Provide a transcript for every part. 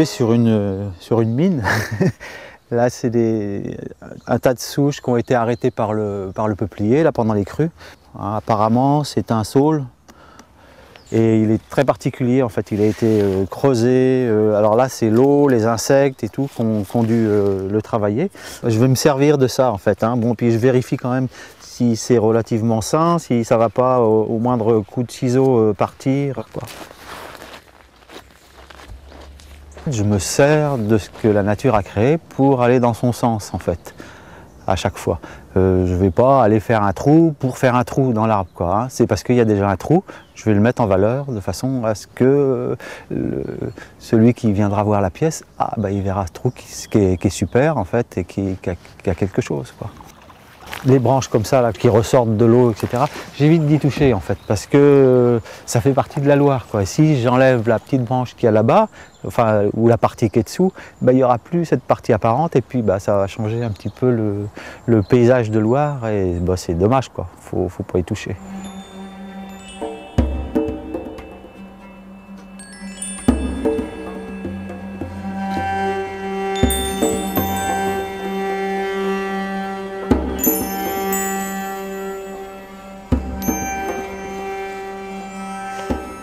tombé sur une mine. Là, c'est un tas de souches qui ont été arrêtées par le peuplier là, pendant les crues. Apparemment, c'est un saule. Et il est très particulier en fait, il a été creusé, alors là c'est l'eau, les insectes et tout qui ont dû le travailler. Je vais me servir de ça en fait, hein. Bon, puis je vérifie quand même si c'est relativement sain, si ça ne va pas au moindre coup de ciseau partir, quoi. Je me sers de ce que la nature a créé pour aller dans son sens en fait, à chaque fois. Je ne vais pas aller faire un trou pour faire un trou dans l'arbre, quoi, hein. C'est parce qu'il y a déjà un trou, je vais le mettre en valeur de façon à ce que celui qui viendra voir la pièce, il verra ce trou qui est super en fait et qui a quelque chose, quoi. Les branches comme ça là, qui ressortent de l'eau, etc., j'évite d'y toucher en fait, parce que ça fait partie de la Loire, quoi. Et si j'enlève la petite branche qu'il y a là-bas, enfin, ou la partie qui est dessous, il n'y aura plus cette partie apparente, et puis ça va changer un petit peu le paysage de Loire, et c'est dommage, quoi. Faut pas y toucher.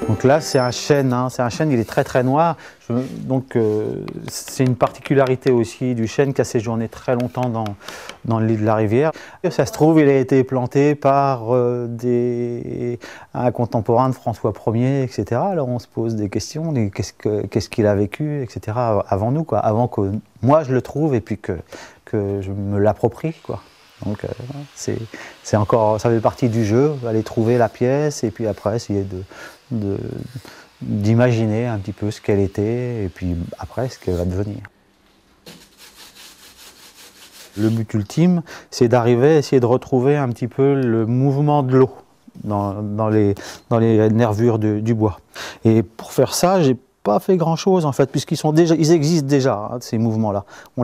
Donc là, c'est un chêne, hein. C'est un chêne, il est très très noir. C'est une particularité aussi du chêne qui a séjourné très longtemps dans le lit de la rivière. Et ça se trouve, il a été planté par un contemporain de François Ier, etc. Alors on se pose des questions, qu'est-ce qu'il a vécu, etc. avant nous, quoi. Avant que moi je le trouve et puis que je me l'approprie, quoi. Donc c'est encore, ça fait partie du jeu, aller trouver la pièce et puis après essayer d'imaginer un petit peu ce qu'elle était et puis après ce qu'elle va devenir. Le but ultime, c'est d'arriver à essayer de retrouver un petit peu le mouvement de l'eau dans les nervures du bois. Et pour faire ça, j'ai pas fait grand chose en fait, ils existent déjà, hein, ces mouvements-là. On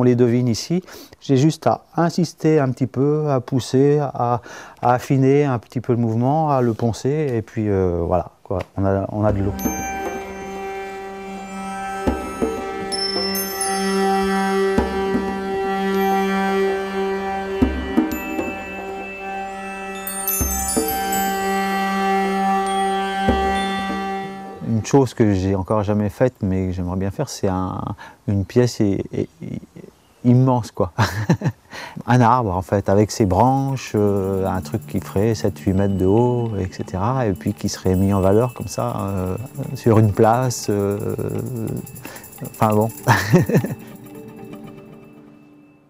les devine ici. J'ai juste à insister un petit peu, à pousser, à affiner un petit peu le mouvement, à le poncer, et puis voilà, quoi, on a de l'eau. Une chose que j'ai encore jamais faite, mais que j'aimerais bien faire, c'est une pièce immense, quoi. Un arbre, en fait, avec ses branches, un truc qui ferait 7-8 mètres de haut, etc. Et puis qui serait mis en valeur comme ça, sur une place. Enfin bon.